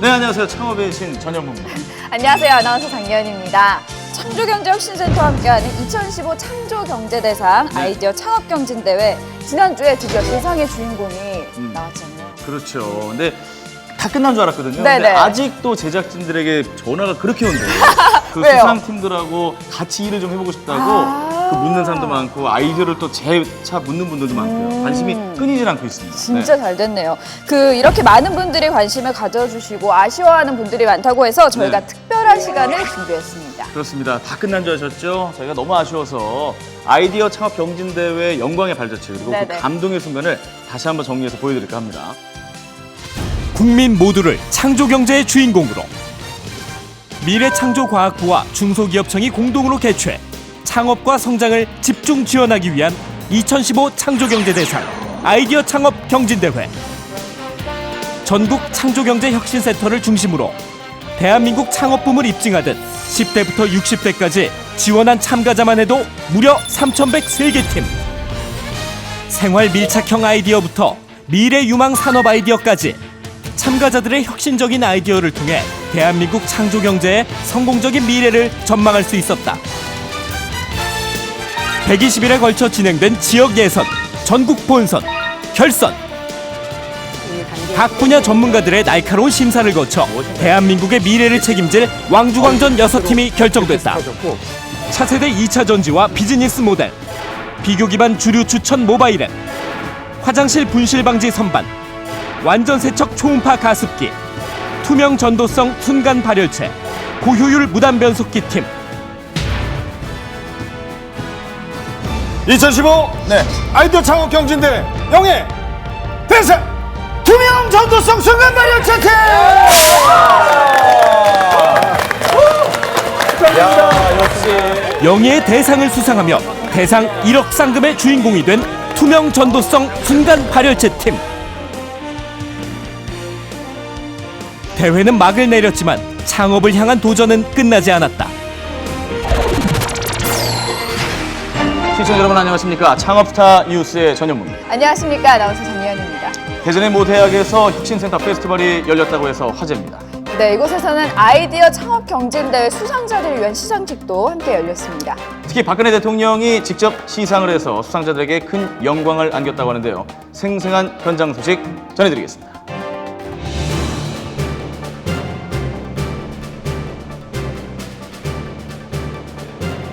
네, 안녕하세요. 창업의 신 전현무입니다. 안녕하세요. 아나운서 장예은입니다. 창조경제혁신센터와 함께하는 2015 창조경제대상 아이디어 창업경진대회, 지난주에 드디어 대상의 주인공이 나왔잖아요. 그렇죠. 근데 다 끝난 줄 알았거든요. 네네. 근데 아직도 제작진들에게 전화가 그렇게 온대요. 그 왜요? 수상팀들하고 같이 일을 좀 해보고 싶다고 그 묻는 사람도 많고, 아이디어를 또 재차 묻는 분들도 많고요. 관심이 끊이질 않고 있습니다. 진짜 잘 됐네요. 이렇게 많은 분들이 관심을 가져주시고 아쉬워하는 분들이 많다고 해서 저희가 특별한 시간을 준비했습니다. 그렇습니다. 다 끝난 줄 아셨죠? 저희가 너무 아쉬워서 아이디어 창업 경진대회 영광의 발자취, 그리고 그 감동의 순간을 다시 한번 정리해서 보여드릴까 합니다. 국민 모두를 창조경제의 주인공으로, 미래창조과학부와 중소기업청이 공동으로 개최 창업과 성장을 집중 지원하기 위한 2015 창조경제대상 아이디어 창업 경진대회. 전국 창조경제혁신센터를 중심으로 대한민국 창업붐을 입증하듯 10대부터 60대까지 지원한 참가자만 해도 무려 3,103개 팀. 생활 밀착형 아이디어부터 미래 유망 산업 아이디어까지 참가자들의 혁신적인 아이디어를 통해 대한민국 창조경제의 성공적인 미래를 전망할 수 있었다. 120일에 걸쳐 진행된 지역 예선, 전국 본선, 결선. 각 분야 전문가들의 날카로운 심사를 거쳐 대한민국의 미래를 책임질 왕중왕전 6팀이 결정됐다. 차세대 2차 전지와 비즈니스 모델, 비교 기반 주류 추천 모바일 앱, 화장실 분실 방지 선반, 완전 세척 초음파 가습기, 투명 전도성 순간 발열체, 고효율 무단 변속기 팀. 2015 아이디어 창업 경진대회 영예 대상 투명 전도성 순간 발열체 팀! 영예의 대상을 수상하며 대상 1억 상금의 주인공이 된 투명 전도성 순간 발열체 팀. 대회는 막을 내렸지만 창업을 향한 도전은 끝나지 않았다. 시청자 여러분 안녕하십니까. 창업스타 뉴스의 전현무입니다. 안녕하십니까. 아나운서 장예은입니다. 대전의 모 대학에서 혁신센터 페스티벌이 열렸다고 해서 화제입니다. 네, 이곳에서는 아이디어 창업 경진대회 수상자들을 위한 시상식도 함께 열렸습니다. 특히 박근혜 대통령이 직접 시상을 해서 수상자들에게 큰 영광을 안겼다고 하는데요. 생생한 현장 소식 전해드리겠습니다.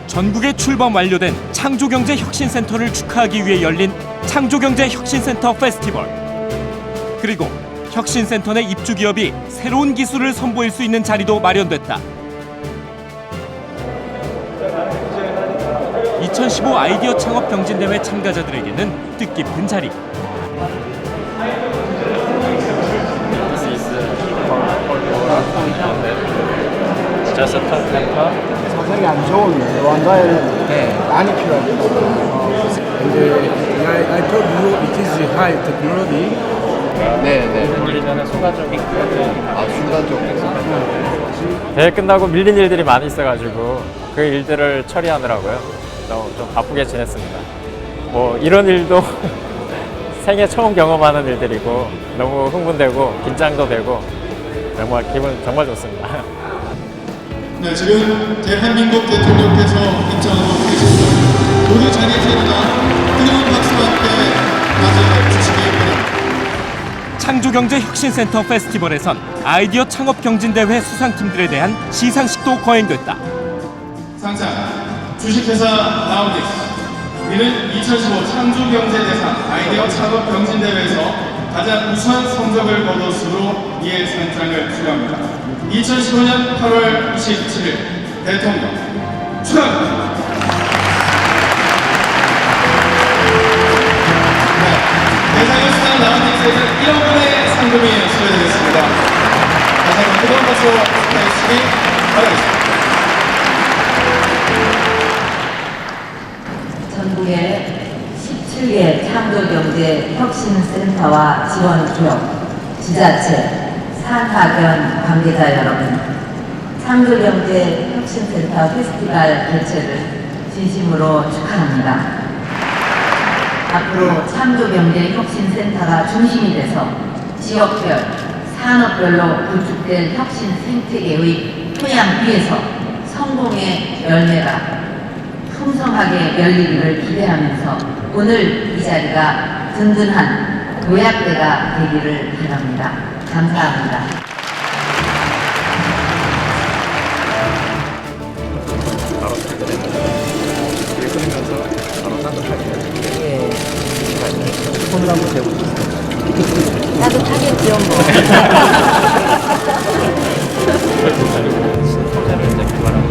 전국에 출범 완료된 창조경제혁신센터를 축하하기 위해 열린 창조경제혁신센터 페스티벌. 그리고 혁신센터 내 입주기업이 새로운 기술을 선보일 수 있는 자리도 마련됐다. 2015 아이디어 창업 경진대회 참가자들에게는 뜻깊은 자리. 사상이 안 좋은 원자에는 많이 필요하고. I told you it is high technology. 밀리기 전에 순간적인 대회 끝나고 밀린 일들이 많이 있어가지고 그 일들을 처리하느라고요. 너무 좀 바쁘게 지냈습니다. 뭐 이런 일도 생애 처음 경험하는 일들이고 너무 흥분되고 긴장도 되고 정말 기분 정말 좋습니다. 네, 지금 대한민국 대통령께서 입장하고 계십니다. 모두 자리에서 일어나 뜨거운 박수와 함께 맞이해 주시기 바랍니다. 창조경제혁신센터 페스티벌에선 아이디어 창업 경진대회 수상팀들에 대한 시상식도 거행됐다. 상장 주식회사 라운디스, 이는 2015 창조경제대상 아이디어 창업 경진대회에서 가장 우수한 성적을 거뒀으로 이에 상장을 수여합니다. 2015년 8월 27일 대통령 축하합니다. 대상을 수상 라운딩스에는 1억 원의 상금이 수여되겠습니다. 다시 한번 뜨거운 박수 축하해 주시기 바라겠습니다. 전국의 17개 창조경제혁신센터와 지원기업, 지자체, 산학연 관계자 여러분, 창조경제혁신센터 페스티벌 개최를 진심으로 축하합니다. 앞으로 창조경제혁신센터가 중심이 돼서 지역별, 산업별로 구축된 혁신 생태계의 토양 위에서 성공의 열매가 풍성하게 열리기를 기대하면서 오늘 이 자리가 든든한 도약대가 되기를 바랍니다. 감사합니다. 따뜻하겠죠 뭐. 소재를 이제 개발하고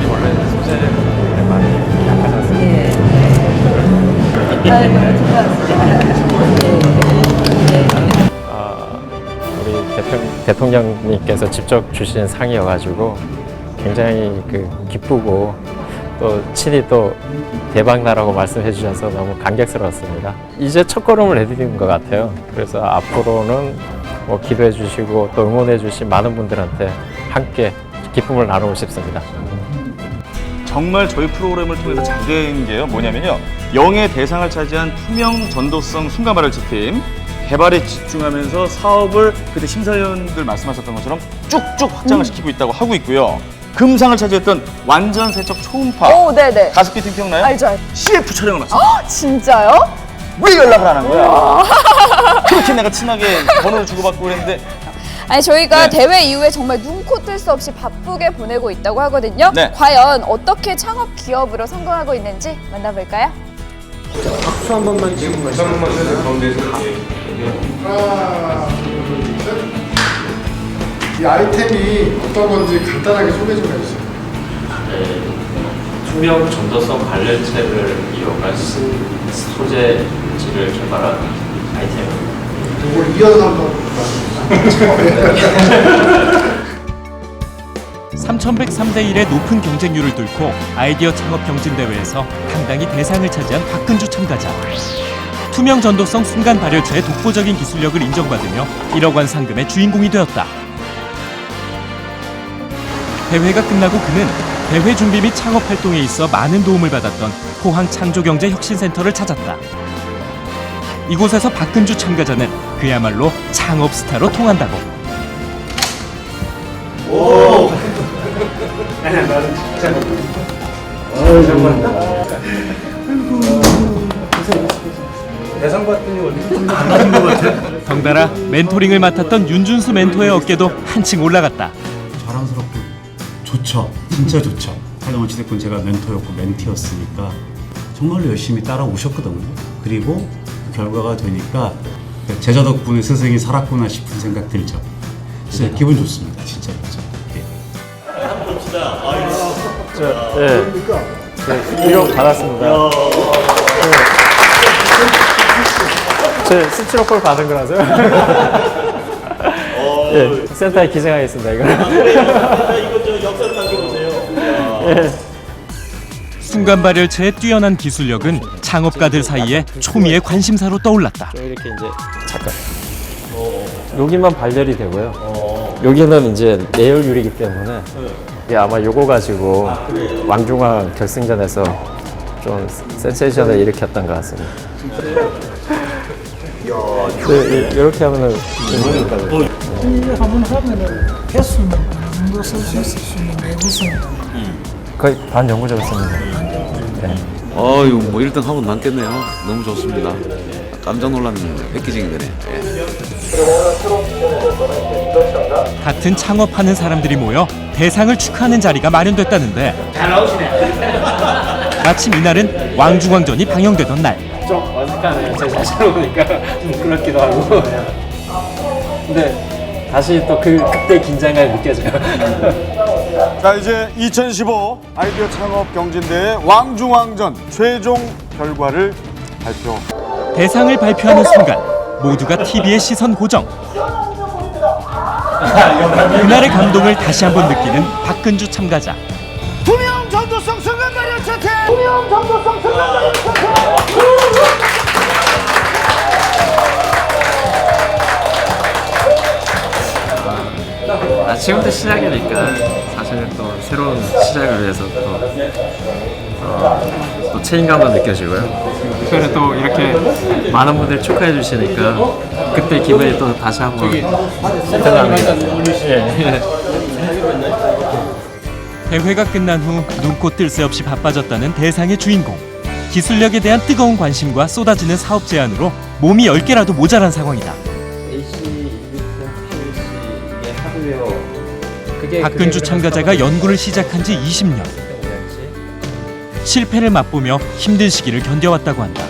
원래 소재를 많이 약하지 않습니까? 우리 대통령님께서 직접 주신 상이어가지고 굉장히 기쁘고 또 친히 또 대박나라고 말씀해 주셔서 너무 감격스러웠습니다. 이제 첫 걸음을 내디딘 것 같아요. 그래서 앞으로는 뭐 기도해 주시고 또 응원해 주신 많은 분들한테 함께 기쁨을 나누고 싶습니다. 정말 저희 프로그램을 통해서 잘 된 게요. 뭐냐면요. 영예 대상을 차지한 투명 전도성 순간 발열체 팀 개발에 집중하면서 사업을 그때 심사위원들 말씀하셨던 것처럼 쭉쭉 확장을 시키고 있다고 하고 있고요. 금상을 차지했던 완전 세척 초음파 오, 네네. 가습기 팀 기억나요? 알죠. CF 촬영을 마쳤어요. 진짜요? 왜 연락을 안 한 거야? 그렇게 내가 친하게 번호를 주고받고 그랬는데 아니 저희가 네. 대회 이후에 정말 눈코 뜰 수 없이 바쁘게 보내고 있다고 하거든요. 네. 과연 어떻게 창업 기업으로 성공하고 있는지 만나볼까요? 하나, 둘, 셋. 이 아이템이 어떤 건지 간단하게 소개 좀 해주세요. 투명 전도성 발열체를 이용한 소재지를 개발한 아이템입니다. 이걸 이어서 한번 볼까요? 3,103대 1의 높은 경쟁률을 뚫고 아이디어 창업 경진대회에서 당당히 대상을 차지한 박근주 참가자. 투명 전도성 순간 발열체의 독보적인 기술력을 인정받으며 1억 원 상금의 주인공이 되었다. 대회가 끝나고 그는 대회 준비 및 창업 활동에 있어 많은 도움을 받았던 포항 창조경제혁신센터를 찾았다. 이곳에서 박근주 참가자는 그야말로 창업 스타로 통한다고. 덩달아 멘토링을 맡았던 윤준수 멘토의 어깨도 한층 올라갔다. 자랑스럽고 좋죠. 진짜 좋죠. 한동안 어찌됐건 제가 멘토였고 멘티였으니까 정말로 열심히 따라오셨거든요. 그리고 그 결과가 되니까 제자 덕분에 스승이 살았구나 싶은 생각 들죠. 진짜 기분 좋습니다. 진짜 좋죠. 네. 1억 받았습니다. 제 스티로폴 받은 거라서요. 예, 센터에 기증하겠습니다. 이거. 순간 발열체의 뛰어난 기술력은 창업가들 사이에 초미의 관심사로 떠올랐다. 이렇게 이제 잠깐. 여기만 발열이 되고요. 여기는 이제 내열유리이기 때문에 이게 아마 요거 가지고 왕중왕 결승전에서 좀 센세이션을 일으켰던 것 같습니다. 이렇게 하면은 한번 하면은 개수는 정도 쓸 수 있으시는데 우선 거의 반 연구자였습니다. 네. 어유 뭐 1등 하고 남겠네요. 너무 좋습니다. 깜짝 놀랐는데 획기적이 되네. 같은 창업하는 사람들이 모여 대상을 축하하는 자리가 마련됐다는데 마침 이날은 왕중왕전이 방영되던 날. 좀 어색하네요. 제 자신을 보니까 좀 그렇기도 하고. 근데 다시 또 그때 긴장감이 느껴져요. 자, 이제 2015 아이디어 창업 경진대회 왕중왕전 최종 결과를 발표. 대상을 발표하는 순간 모두가 TV의 시선 고정. 그날의 감동을 다시 한번 느끼는 박근주 참가자. 투명 전도성 순간 발열체 팀! 투명 전도성 순간 발열체 팀! 지금부터 시작이니까 사실 또 새로운 시작을 위해서 또 책임감도 느껴지고요. 특별히 또 이렇게 많은 분들이 축하해 주시니까 그때 기분이 또 다시 한번 생각납니다. 대회가 끝난 후 눈코 뜰 새 없이 바빠졌다는 대상의 주인공. 기술력에 대한 뜨거운 관심과 쏟아지는 사업 제안으로 몸이 10개라도 모자란 상황이다. 박근주 참가자가 연구를 시작한 지 20년. 실패를 맛보며 힘든 시기를 견뎌왔다고 한다.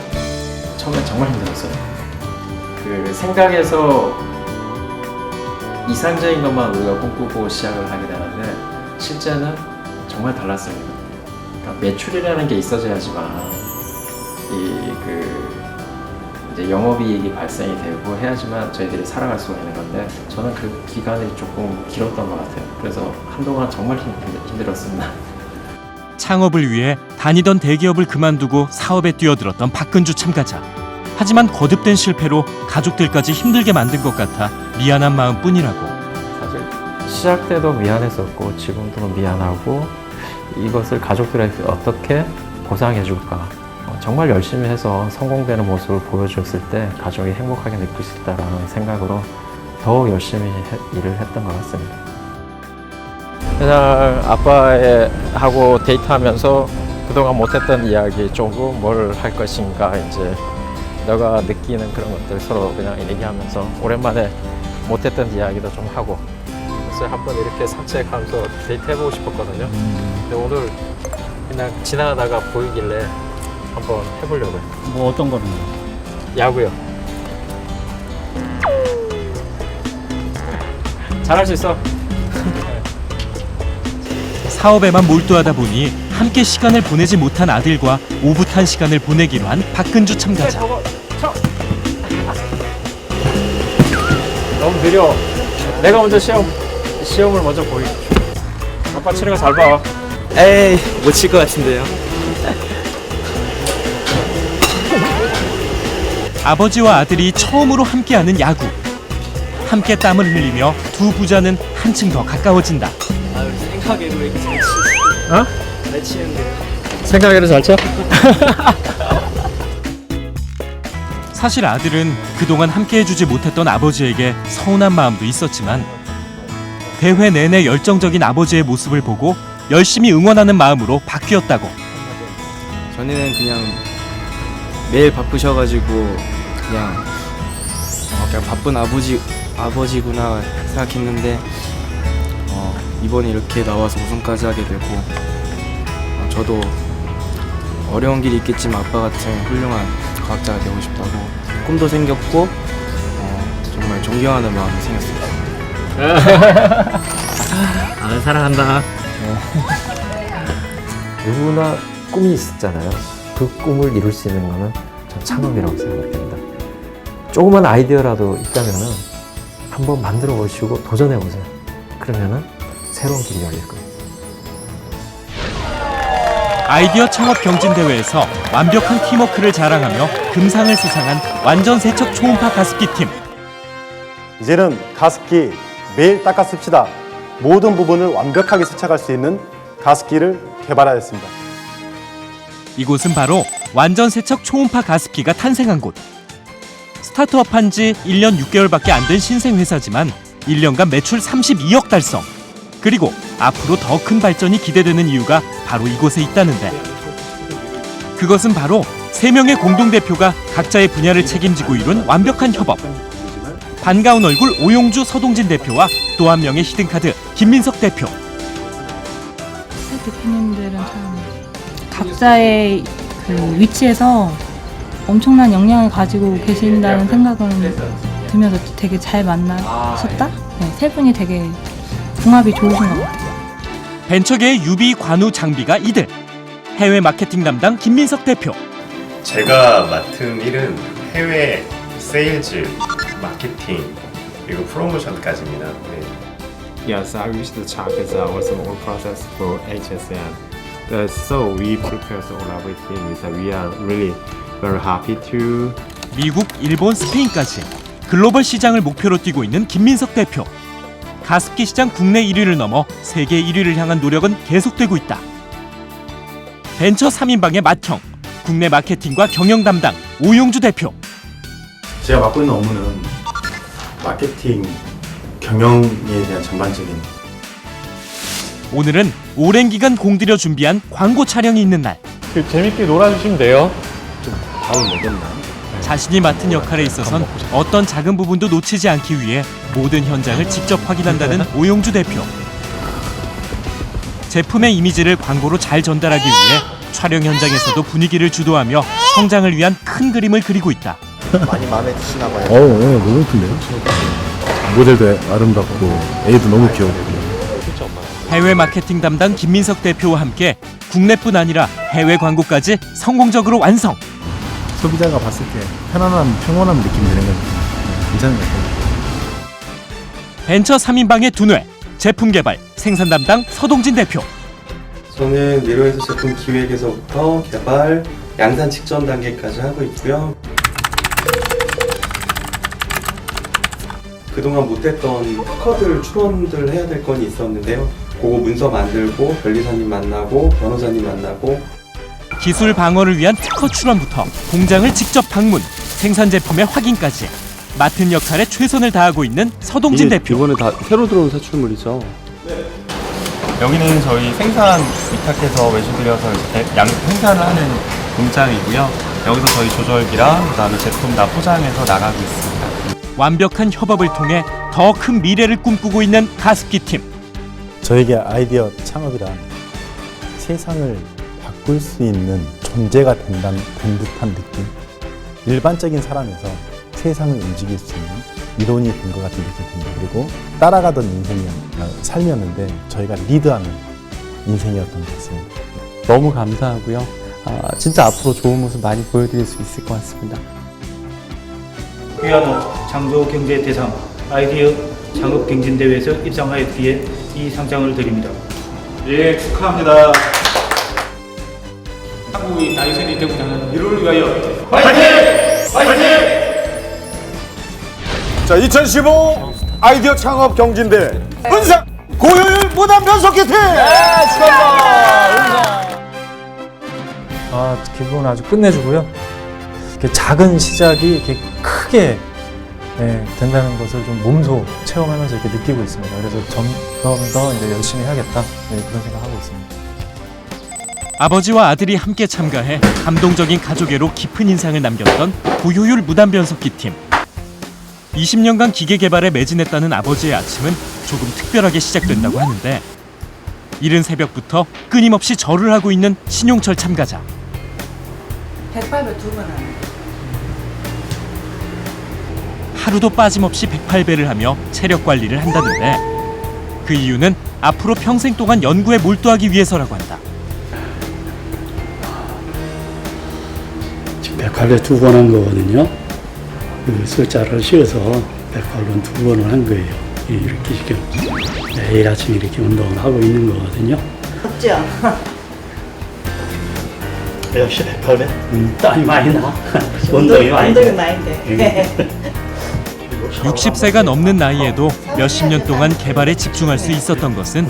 처음에 정말 힘들었어요. 그 생각에서 이상적인 것만 우리가 꿈꾸고 시작을 하게 되는데 실제는 정말 달랐습니다. 그러니까 매출이라는 게 있어야지만 이제 영업이익이 발생이 되고 해야지만 저희들이 살아갈 수가 있는 건데 저는 그 기간이 조금 길었던 것 같아요. 그래서 한동안 정말 힘들었습니다. 창업을 위해 다니던 대기업을 그만두고 사업에 뛰어들었던 박근주 참가자. 하지만 거듭된 실패로 가족들까지 힘들게 만든 것 같아 미안한 마음뿐이라고. 사실 시작 때도 미안했었고 지금도 미안하고 이것을 가족들에게 어떻게 보상해 줄까. 정말 열심히 해서 성공되는 모습을 보여줬을 때 가족이 행복하게 느낄 수 있다는 생각으로 더욱 열심히 일을 했던 것 같습니다. 맨날 아빠하고 데이트하면서 그동안 못했던 이야기 조금 뭘 할 것인가 이제 너가 느끼는 그런 것들 서로 그냥 얘기하면서 오랜만에 못했던 이야기도 좀 하고 그래서 한번 이렇게 산책하면서 데이트 해보고 싶었거든요. 근데 오늘 그냥 지나가다가 보이길래 한번 해보려고요. 뭐 어떤 거는? 야구요. 잘할 수 있어. 사업에만 몰두하다 보니 함께 시간을 보내지 못한 아들과 오붓한 시간을 보내기로 한 박근주 참가자. 너무 느려. 내가 먼저 시험을 먼저 보여줄게. 아빠 치는 거 잘 봐. 에이, 못 칠 것 같은데요. 아버지와 아들이 처음으로 함께하는 야구. 함께 땀을 흘리며 두 부자는 한층 더 가까워진다. 생각에도 왜 이렇게 잘 치지? 어? 잘 치는데. 생각해도 잘 쳐? 사실 아들은 그동안 함께해주지 못했던 아버지에게 서운한 마음도 있었지만 대회 내내 열정적인 아버지의 모습을 보고 열심히 응원하는 마음으로 바뀌었다고. 전에는 그냥 매일 바쁘셔가지고 그냥 바쁜 아버지구나 생각했는데 이번에 이렇게 나와서 우승까지 하게 되고 저도 어려운 길이 있겠지만 아빠 같은 훌륭한 과학자가 되고 싶다고 꿈도 생겼고 정말 존경하는 마음이 생겼습니다. 아들 사랑한다. 누구나 꿈이 있었잖아요. 그 꿈을 이룰 수 있는 거는 전 창업이라고 생각합니다. 조그만 아이디어라도 있다면은 한번 만들어 보시고 도전해 보세요. 그러면은 새로운 길이 열릴 거예요. 아이디어 창업 경진대회에서 완벽한 팀워크를 자랑하며 금상을 수상한 완전 세척 초음파 가습기 팀. 이제는 가습기 매일 닦아 씁시다. 모든 부분을 완벽하게 세척할 수 있는 가습기를 개발하였습니다. 이곳은 바로 완전 세척 초음파 가습기가 탄생한 곳. 스타트업한 지 1년 6개월밖에 안 된 신생 회사지만 1년간 매출 32억 달성. 그리고 앞으로 더 큰 발전이 기대되는 이유가 바로 이곳에 있다는데. 그것은 바로 3명의 공동대표가 각자의 분야를 책임지고 이룬 완벽한 협업. 반가운 얼굴 오용주 서동진 대표와 또 한 명의 히든카드 김민석 대표. 대표님들은 참 각자의 그 위치에서 엄청난 역량을 가지고 계신다는 생각은 들면서 되게 잘 만나셨다? 네, 세 분이 되게 궁합이 좋으신 것 같아요. 벤처계의 유비, 관우, 장비가 이들. 해외 마케팅 담당 김민석 대표. 제가 맡은 일은 해외 세일즈, 마케팅, 그리고 프로모션까지입니다. 네. Yes, I wish the check is also all process for HSN. So we prepare all everything. So we are really very happy to. 미국, 일본, 스페인까지 글로벌 시장을 목표로 뛰고 있는 김민석 대표. 가습기 시장 국내 1위를 넘어 세계 1위를 향한 노력은 계속되고 있다. 벤처 3인방의 맏형, 국내 마케팅과 경영 담당 오용주 대표. 제가 맡고 있는 업무는 마케팅, 경영에 대한 전반적인. 오늘은 오랜 기간 공들여 준비한 광고 촬영이 있는 날. 재밌게 놀아주시면 돼요. 밥을 먹였나? 자신이 맡은 역할에 있어선 어떤 작은 부분도 놓치지 않기 위해 모든 현장을 직접 확인한다는 오용주 대표. 제품의 이미지를 광고로 잘 전달하기 위해 촬영 현장에서도 분위기를 주도하며 성장을 위한 큰 그림을 그리고 있다. 많이 마음에 드시나 봐요. 네, 너무 예쁜데요? 모델도 아름답고 애도 너무 귀엽고. 해외 마케팅 담당 김민석 대표와 함께 국내뿐 아니라 해외 광고까지 성공적으로 완성. 소비자가 봤을 때 편안한, 평온한 느낌이 드는 거죠. 괜찮은 것 같아요. 벤처 3인방의 두뇌, 제품 개발, 생산 담당 서동진 대표. 저는 미로에서 제품 기획에서부터 개발, 양산 직전 단계까지 하고 있고요. 그동안 못했던 특허들, 출원들 해야 될 건 있었는데요. 그거 문서 만들고 변리사님 만나고 변호사님 만나고 기술 방어를 위한 특허 출원부터 공장을 직접 방문, 생산 제품의 확인까지 맡은 역할에 최선을 다하고 있는 서동진 대표. 이번에 다 새로 들어온 세출물이죠? 여기는 저희 생산 위탁해서 외주드려서 생산을 하는 공장이고요. 여기서 저희 조절기랑 그다음에 제품 다 포장해서 나가고 있습니다. 완벽한 협업을 통해 더 큰 미래를 꿈꾸고 있는 가습기 팀. 저에게 아이디어 창업이란 세상을 바꿀 수 있는 존재가 된 듯한 느낌. 일반적인 사람에서 세상을 움직일 수 있는 이론이 된 것 같은 느낌이 듭니다. 그리고 따라가던 삶이었는데 저희가 리드하는 인생이었던 것 같습니다. 너무 감사하고요. 진짜 앞으로 좋은 모습 많이 보여드릴 수 있을 것 같습니다. 귀하노 창조경제대상 아이디어 창업경진대회에서 입상하였기에 이 상장을 드립니다. 예, 축하합니다. 한국이 다이슨이 되고자 하는 미래를 위하여 화이팅! 화이팅! 자, 2015 아이디어 창업 경진대 은상 고효율 무단 변속 키트! 기분 아주 끝내주고요. 이렇게 작은 시작이 이렇게 크게 된다는 것을 좀 몸소 체험하면서 이렇게 느끼고 있습니다. 그래서 점점 더 이제 열심히 해야겠다 그런 생각하고 있습니다. 아버지와 아들이 함께 참가해 감동적인 가족애로 깊은 인상을 남겼던 고효율 무단 변속기 팀. 20년간 기계 개발에 매진했다는 아버지의 아침은 조금 특별하게 시작된다고 하는데 이른 새벽부터 끊임없이 절을 하고 있는 신용철 참가자. 108배 2번 하네. 하루도 빠짐없이 108배를 하며 체력 관리를 한다는데 그 이유는 앞으로 평생 동안 연구에 몰두하기 위해서라고 한다. 지금 108배 2번 한 거거든요. 그 숫자를 씌워서 108번 2번을 한 거예요. 이렇게 지금 매일 아침 이렇게 운동을 하고 있는 거거든요. 없죠? 역시 108배? 땀이 많이 나. 운동이 많이 돼. 60세가 넘는 나이에도 몇십 년 동안 개발에 집중할 수 있었던 것은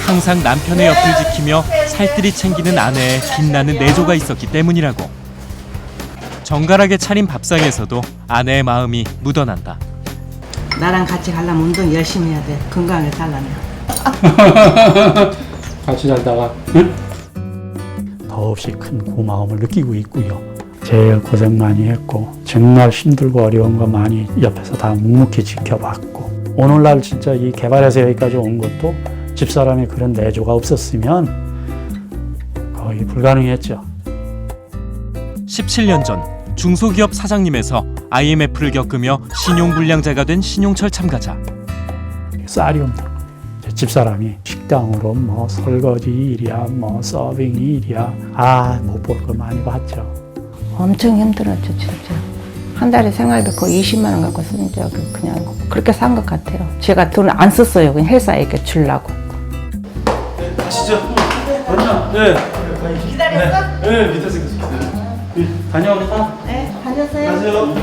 항상 남편의 옆을 지키며 살뜰히 챙기는 아내의 빛나는 내조가 있었기 때문이라고. 정갈하게 차린 밥상에서도 아내의 마음이 묻어난다. 나랑 같이 가려면 운동 열심히 해야 돼. 건강하게 살려면. 같이 살다가 더없이 큰 고마움을 느끼고 있고요. 제일 고생 많이 했고 정말 힘들고 어려운 거 많이 옆에서 다 묵묵히 지켜봤고 오늘날 진짜 이 개발해서 여기까지 온 것도 집사람이 그런 내조가 없었으면 거의 불가능했죠. 17년 전 중소기업 사장님에서 IMF를 겪으며 신용불량자가 된 신용철 참가자. 쌀이 없다. 집사람이 식당으로 뭐 설거지 일이야, 뭐 서빙 일이야, 못 볼 거 많이 봤죠. 엄청 힘들었죠, 진짜. 한 달에 생활비 거의 20만 원 갖고 쓴 적이 그냥 그렇게 산 것 같아요. 제가 돈을 안 썼어요. 그냥 회사에 이렇게 주려고. 진짜? 네. 기다렸어? 네, 밑에서 기다려. 다녀오겠다. 네, 다녀오세요. 가세요.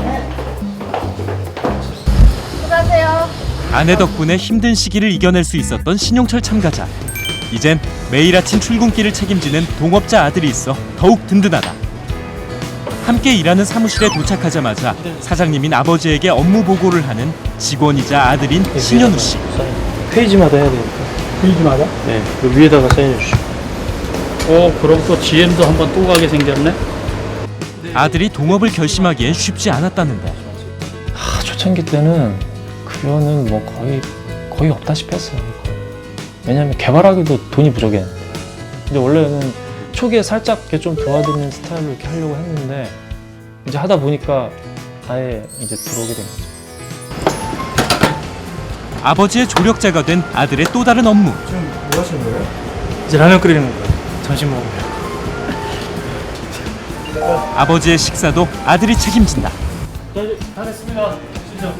수고하세요. 아내 덕분에 힘든 시기를 이겨낼 수 있었던 신용철 참가자. 이젠 매일 아침 출근길을 책임지는 동업자 아들이 있어 더욱 든든하다. 함께 일하는 사무실에 도착하자마자 사장님인 아버지에게 업무 보고를 하는 직원이자 아들인 신현우 씨. 페이지마다 해야 되니까. 페이지마다? 네, 그 위에다가 사인해 주시고. 그럼 또 GM도 한번 또 가게 생겼네? 아들이 동업을 결심하기엔 쉽지 않았다는데. 초창기 때는 그거는 뭐 거의 없다시피 했어요. 왜냐하면 개발하기도 돈이 부족했는데. 이제 원래는 초기에 살짝 이렇게 좀 도와드리는 스타일로 이렇게 하려고 했는데 이제 하다 보니까 아예 이제 들어오게 된 거죠. 아버지의 조력자가 된 아들의 또 다른 업무. 지금 뭐 하시는 거예요? 이제 라면 끓이는 거예요. 점심 먹으려고. 아버지의 식사도 아들이 책임진다. 잘했습니다. 진짜.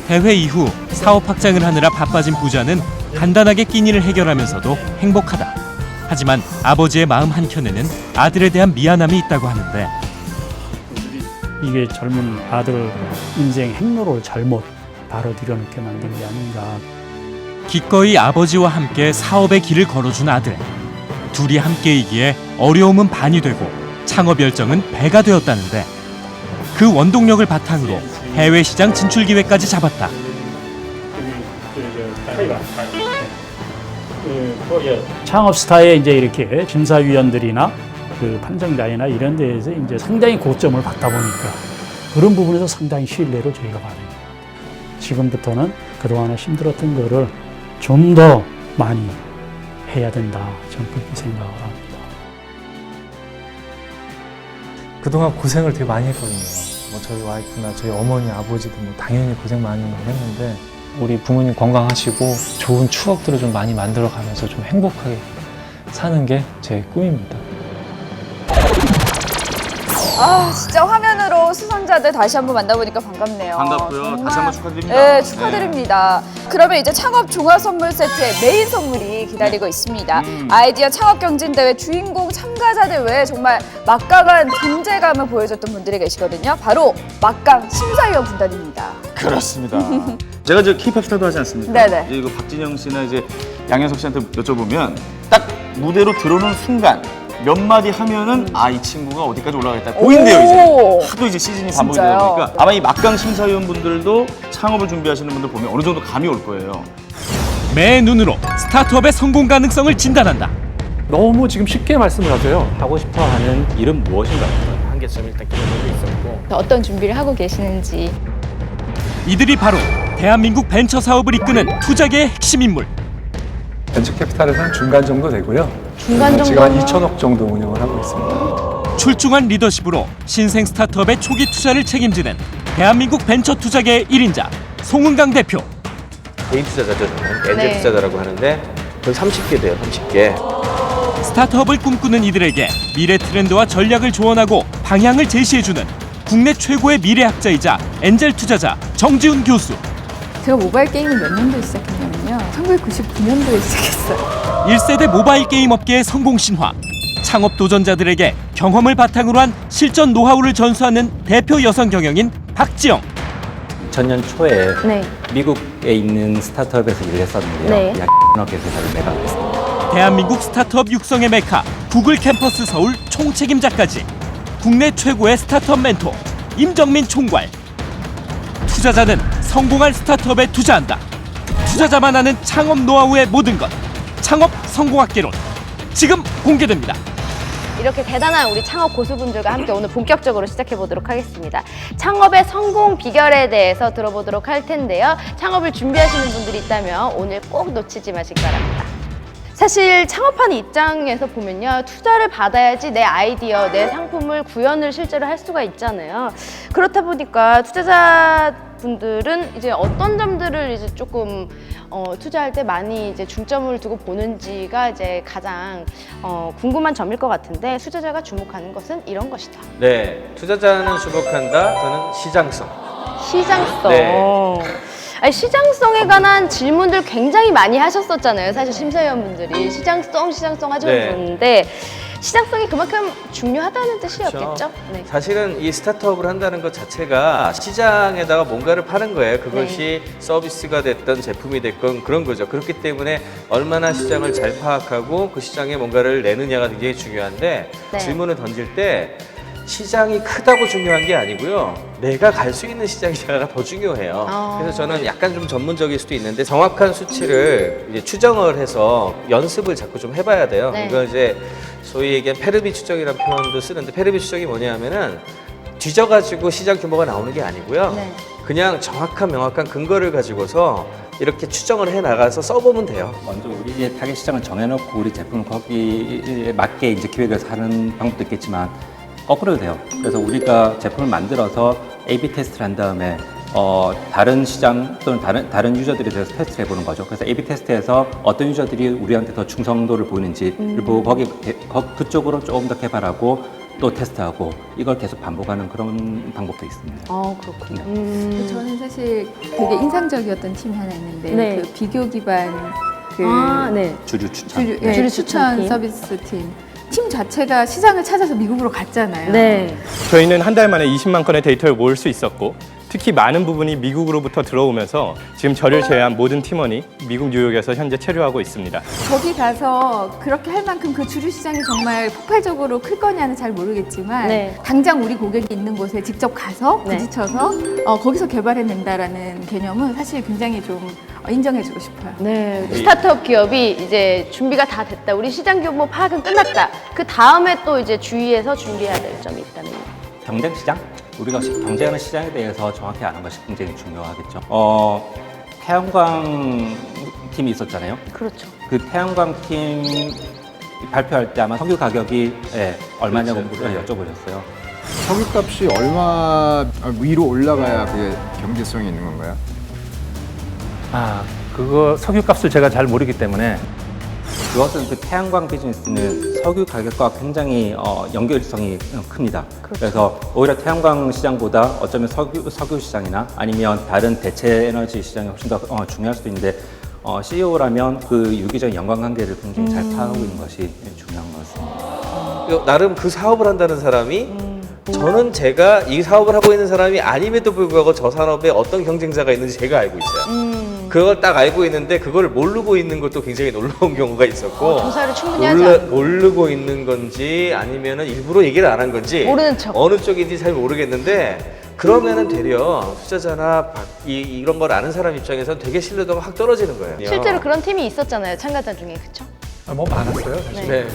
대회 이후 사업 확장을 하느라 바빠진 부자는 간단하게 끼니를 해결하면서도 행복하다. 하지만 아버지의 마음 한켠에는 아들에 대한 미안함이 있다고 하는데. 이게 젊은 아들 인생 행로를 잘못 바로 들여놓게 만든 게 아닌가. 기꺼이 아버지와 함께 사업의 길을 걸어준 아들. 둘이 함께이기에 어려움은 반이 되고 창업 열정은 배가 되었다는데 그 원동력을 바탕으로 해외 시장 진출 기회까지 잡았다. 창업스타에 이제 이렇게 심사위원들이나 그 판정자이나 이런 데에서 이제 상당히 고점을 받다 보니까 그런 부분에서 상당히 신뢰를 저희가 받아요. 지금부터는 그동안에 힘들었던 거를 좀 더 많이 해야 된다. 저는 그렇게 생각을 합니다. 그동안 고생을 되게 많이 했거든요. 뭐 저희 와이프나 저희 어머니, 아버지도 뭐 당연히 고생 많이 했는데 우리 부모님 건강하시고 좋은 추억들을 좀 많이 만들어가면서 좀 행복하게 사는 게 제 꿈입니다. 진짜 화면으로 수상자들 다시 한번 만나보니까 반갑네요. 반갑고요. 정말. 다시 한번 축하드립니다. 네, 축하드립니다. 그러면 이제 창업 종합 선물 세트의 메인 선물이 기다리고 있습니다. 아이디어 창업 경진대회 주인공 참가자들 외에 정말 막강한 존재감을 보여줬던 분들이 계시거든요. 바로 막강 심사위원 분단입니다. 그렇습니다. 제가 이제 K-pop 스타도 하지 않습니까? 네네. 이제 이거 박진영 씨나 이제 양현석 씨한테 여쭤보면 딱 무대로 들어오는 순간 몇 마디 하면은 이 친구가 어디까지 올라가겠다 보인대요. 이제 하도 이제 시즌이 반복이 되다 보니까 아마 이 막강 심사위원분들도 창업을 준비하시는 분들 보면 어느 정도 감이 올 거예요. 매 눈으로 스타트업의 성공 가능성을 진단한다. 너무 지금 쉽게 말씀을 하세요. 하고 싶어하는 일은 무엇인가? 한계점이 일단 기본적으로 있었고 어떤 준비를 하고 계시는지. 이들이 바로 대한민국 벤처 사업을 이끄는 투자계의 핵심 인물. 벤처 캐피탈에서는 중간 정도 되고요. 중간 정도? 지금 한 2천억 정도 운영을 하고 있습니다. 출중한 리더십으로 신생 스타트업의 초기 투자를 책임지는 대한민국 벤처 투자계의 1인자 송은강 대표. 개인 투자자죠. 엔젤 투자자라고 하는데 거의 30개 돼요. 30개. 스타트업을 꿈꾸는 이들에게 미래 트렌드와 전략을 조언하고 방향을 제시해주는 국내 최고의 미래학자이자 엔젤 투자자 정지훈 교수. 제가 모바일 게임을 몇 년도에 시작했냐면요. 1999년도에 시작했어요. 1세대 모바일 게임 업계의 성공 신화. 창업 도전자들에게 경험을 바탕으로 한 실전 노하우를 전수하는 대표 여성 경영인 박지영. 2000년 초에 네. 미국에 있는 스타트업에서 일을 했었는데요. 네. 약 회사를 매각했습니다. 대한민국 스타트업 육성의 메카 구글 캠퍼스 서울 총책임자까지 국내 최고의 스타트업 멘토 임정민 총괄. 투자자는 성공할 스타트업에 투자한다. 투자자만 아는 창업 노하우의 모든 것. 창업 성공학개론 지금 공개됩니다. 이렇게 대단한 우리 창업 고수분들과 함께 오늘 본격적으로 시작해 보도록 하겠습니다. 창업의 성공 비결에 대해서 들어보도록 할 텐데요. 창업을 준비하시는 분들이 있다면 오늘 꼭 놓치지 마시기 바랍니다. 사실 창업하는 입장에서 보면요, 투자를 받아야지 내 아이디어, 내 상품을 구현을 실제로 할 수가 있잖아요. 그렇다 보니까 투자자분들은 이제 어떤 점들을 이제 조금 투자할 때 많이 이제 중점을 두고 보는지가 이제 가장 궁금한 점일 것 같은데, 투자자가 주목하는 것은 이런 것이다. 네, 투자자는 주목한다. 저는 시장성. 시장성. 네. 아니, 시장성에 관한 질문들 굉장히 많이 하셨었잖아요. 사실 심사위원분들이 시장성 하셨는데 시장성이 그만큼 중요하다는 뜻이었겠죠? 그렇죠. 네. 사실은 이 스타트업을 한다는 것 자체가 시장에다가 뭔가를 파는 거예요. 그것이 서비스가 됐든 제품이 됐건 그런 거죠. 그렇기 때문에 얼마나 시장을 잘 파악하고 그 시장에 뭔가를 내느냐가 굉장히 중요한데 네. 질문을 던질 때 시장이 크다고 중요한 게 아니고요. 내가 갈 수 있는 시장이냐가 더 중요해요. 그래서 저는 약간 좀 전문적일 수도 있는데 정확한 수치를 이제 추정을 해서 연습을 자꾸 좀 해봐야 돼요. 네. 이걸 이제 소위 얘기한 페르비 추정이라는 표현도 쓰는데 페르비 추정이 뭐냐면은 뒤져가지고 시장 규모가 나오는 게 아니고요. 네. 그냥 정확한 명확한 근거를 가지고서 이렇게 추정을 해 나가서 써보면 돼요. 먼저 우리의 타겟 시장을 정해놓고 우리 제품을 거기에 맞게 이제 기획을 하는 방법도 있겠지만 거꾸로 돼요. 그래서 우리가 제품을 만들어서 A/B 테스트를 한 다음에 다른 시장 또는 다른 유저들에 대해서 테스트를 해보는 거죠. 그래서 A/B 테스트에서 어떤 유저들이 우리한테 더 충성도를 보이는지를 보고 그쪽으로 조금 더 개발하고 또 테스트하고 이걸 계속 반복하는 그런 방법도 있습니다. 그렇군요. 저는 사실 되게 인상적이었던 팀이 하나 있는데 네. 그 비교 기반 그 네. 주류 추천. 주류 추천 서비스 팀 자체가 시장을 찾아서 미국으로 갔잖아요. 네. 저희는 한 달 만에 20만 건의 데이터를 모을 수 있었고 특히 많은 부분이 미국으로부터 들어오면서 지금 저를 제외한 모든 팀원이 미국 뉴욕에서 현재 체류하고 있습니다. 거기 가서 그렇게 할 만큼 그 주류 시장이 정말 폭발적으로 클 거냐는 잘 모르겠지만 네. 당장 우리 고객이 있는 곳에 직접 가서 네. 부딪혀서 거기서 개발해낸다라는 개념은 사실 굉장히 좀 인정해주고 싶어요. 네, 스타트업 기업이 이제 준비가 다 됐다. 우리 시장 규모 파악은 끝났다. 그 다음에 또 이제 주의해서 준비해야 될 점이 있다는 거. 경쟁 시장? 우리가 경쟁하는 시장에 대해서 정확히 아는 것이 굉장히 중요하겠죠. 태양광 팀이 있었잖아요. 그렇죠. 그 태양광 팀 발표할 때 아마 석유 가격이 얼마냐고 여쭤보셨어요. 석유값이 얼마 위로 올라가야 그게 경제성이 있는 건가요? 그거 석유값을 제가 잘 모르기 때문에 그것은 그 태양광 비즈니스는 석유 가격과 굉장히 연결성이 큽니다. 그래서 오히려 태양광 시장보다 어쩌면 석유 시장이나 아니면 다른 대체 에너지 시장이 훨씬 더 중요할 수도 있는데 CEO라면 그 유기적인 연관관계를 굉장히 잘 파악하고 있는 것이 중요한 것 같습니다. 나름 그 사업을 한다는 사람이 저는 제가 이 사업을 하고 있는 사람이 아님에도 불구하고 저 산업에 어떤 경쟁자가 있는지 제가 알고 있어요. 그걸 딱 알고 있는데 그걸 모르고 있는 것도 굉장히 놀라운 경우가 있었고 조사를 충분히 하지 않고 모르고 있는 건지 아니면은 일부러 얘기를 안 한 건지 모르는 척. 어느 쪽인지 잘 모르겠는데 그러면은 되려 투자자나 이런 걸 아는 사람 입장에서는 되게 신뢰도가 확 떨어지는 거예요. 실제로 그런 팀이 있었잖아요. 참가자 중에. 그렇죠? 뭐 많았어요, 사실. 네.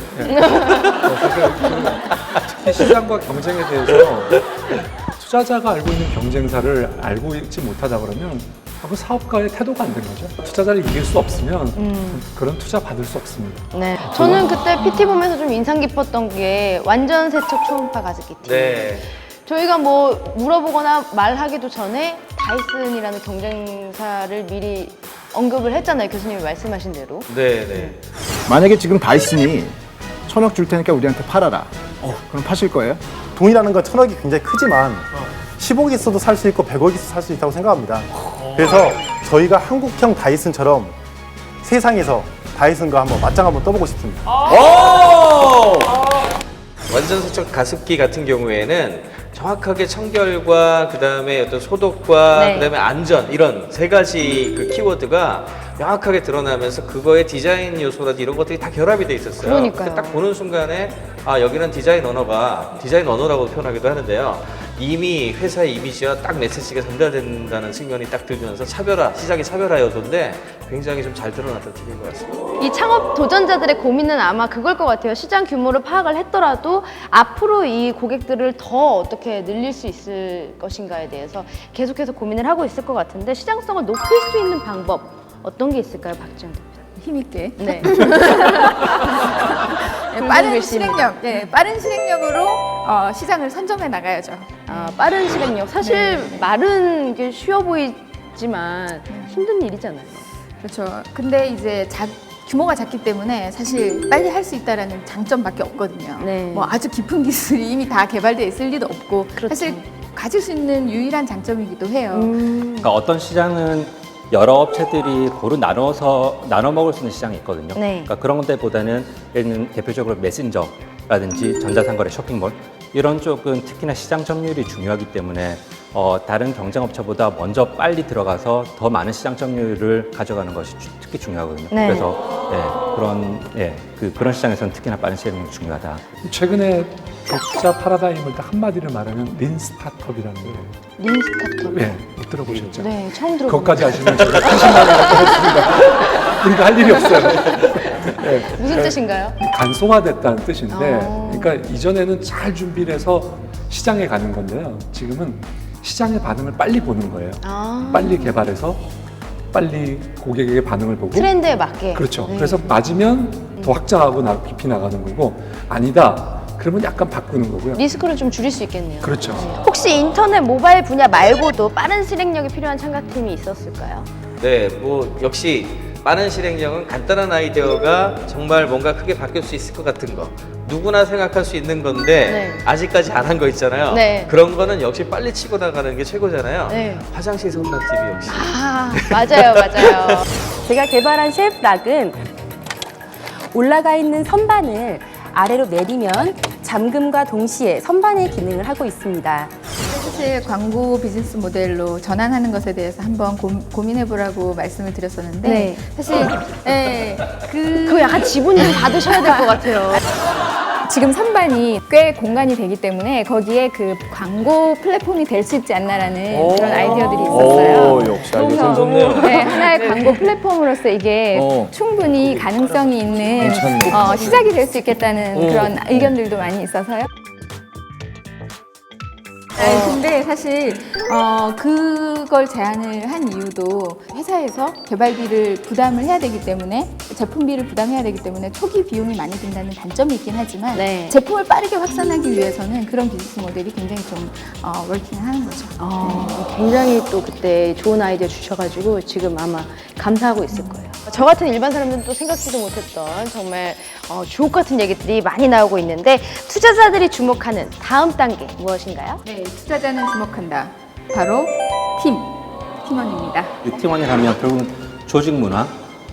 특히 시장과 경쟁에 대해서 투자자가 알고 있는 경쟁사를 알고 있지 못하다 그러면 그 사업가의 태도가 안 된 거죠. 투자자를 이길 수 없으면 그런 투자 받을 수 없습니다. 네. 저는 그때 PT 보면서 좀 인상 깊었던 게 완전 세척 초음파 가습기 팀. 네. 저희가 뭐 물어보거나 말하기도 전에 다이슨이라는 경쟁사를 미리 언급을 했잖아요. 교수님이 말씀하신 대로. 네. 만약에 지금 다이슨이 1,000억 줄 테니까 우리한테 팔아라. 그럼 파실 거예요? 돈이라는 건 1,000억이 굉장히 크지만 10억 있어도 살 수 있고 100억 있어도 살 수 있다고 생각합니다. 그래서 저희가 한국형 다이슨처럼 세상에서 다이슨과 한번 맞짱 한번 떠보고 싶습니다. 완전 세척 가습기 같은 경우에는 정확하게 청결과 그다음에 어떤 소독과 네. 그다음에 안전 이런 세 가지 그 키워드가 명확하게 드러나면서 그거의 디자인 요소라든지 이런 것들이 다 결합이 돼 있었어요. 그러니까요. 딱 보는 순간에 여기는 디자인 언어라고 표현하기도 하는데요. 이미 회사의 이미지와 딱 메시지가 전달된다는 측면이 딱 들면서 시장의 차별화 요소인데 굉장히 좀 잘 드러났던 팀인 것 같습니다. 이 창업 도전자들의 고민은 아마 그걸 것 같아요. 시장 규모를 파악을 했더라도 앞으로 이 고객들을 더 어떻게 늘릴 수 있을 것인가에 대해서 계속해서 고민을 하고 있을 것 같은데 시장성을 높일 수 있는 방법 어떤 게 있을까요, 박지영 대표? 힘있게. 네. 빠른 실행력. 빠른 실행력으로 시장을 선점해 나가야죠. 빠른 실행력. 사실 네. 말은 이게 쉬워 보이지만 힘든 일이잖아요. 그렇죠. 근데 이제 규모가 작기 때문에 사실 빨리 할 수 있다라는 장점밖에 없거든요. 네. 뭐 아주 깊은 기술이 이미 다 개발되어 있을 리도 없고 그렇죠. 사실 가질 수 있는 유일한 장점이기도 해요. 그러니까 어떤 시장은 여러 업체들이 고루 나눠 먹을 수 있는 시장이 있거든요. 네. 그러니까 그런 데보다는 예를 들면 대표적으로 메신저 라든지 전자상거래 쇼핑몰 이런 쪽은 특히나 시장 점유율이 중요하기 때문에 다른 경쟁업체보다 먼저 빨리 들어가서 더 많은 시장 점유율을 가져가는 것이 특히 중요하거든요. 네. 그래서 그런 시장에서는 특히나 빠른 실행력이 중요하다. 최근에 적자 파라다임을 딱 한마디로 말하면 린 스타트업이라는 거예요. 린 스타트업. 네, 못 들어보셨죠? 네, 처음 들어보는 그것까지 아시면 제가 80만원을 들었습니다. 우리가 할 일이 없어요. 네. 무슨 뜻인가요? 간소화됐다는 뜻인데, 그러니까 이전에는 잘 준비를 해서 시장에 가는 건데요. 지금은 시장의 반응을 빨리 보는 거예요. 빨리 개발해서 빨리 고객에게 반응을 보고 트렌드에 맞게. 그렇죠. 네. 그래서 맞으면 더 확장하고 깊이 나가는 거고 아니다. 그러면 약간 바꾸는 거고요. 리스크를 좀 줄일 수 있겠네요. 그렇죠. 혹시 인터넷 모바일 분야 말고도 빠른 실행력이 필요한 창작팀이 있었을까요? 네, 뭐 역시 빠른 실행력은 간단한 아이디어가 정말 뭔가 크게 바뀔 수 있을 것 같은 거 누구나 생각할 수 있는 건데 네. 아직까지 안 한 거 있잖아요. 네. 그런 거는 역시 빨리 치고 나가는 게 최고잖아요. 네. 화장실 선반 TV 역시. 맞아요, 맞아요. 제가 개발한 셰프락은 올라가 있는 선반을 아래로 내리면 잠금과 동시에 선반의 기능을 하고 있습니다. 사실 광고 비즈니스 모델로 전환하는 것에 대해서 한번 고민해보라고 말씀을 드렸었는데 네. 사실 그거 약간 지분이 좀 받으셔야 될 것 같아요. 지금 선반이 꽤 공간이 되기 때문에 거기에 그 광고 플랫폼이 될 수 있지 않나라는 그런 아이디어들이 있었어요. 역시 아이디어 좋네요. 네, 하나의 광고 플랫폼으로서 이게 충분히 가능성이 있는 시작이 될 수 있겠다는 그런 의견들도 많이 있어서요. 근데 사실 그걸 제안을 한 이유도 회사에서 개발비를 부담을 해야 되기 때문에 제품비를 부담해야 되기 때문에 초기 비용이 많이 든다는 단점이 있긴 하지만 네. 제품을 빠르게 확산하기 위해서는 그런 비즈니스 모델이 굉장히 좀 워킹하는 거죠. 굉장히 또 그때 좋은 아이디어 주셔가지고 지금 아마 감사하고 있을 거예요. 저 같은 일반 사람들은 또 생각지도 못했던 정말 주옥 같은 얘기들이 많이 나오고 있는데 투자자들이 주목하는 다음 단계 무엇인가요? 네, 투자자는 주목한다. 바로 팀원입니다. 이 팀원이라면 결국 조직 문화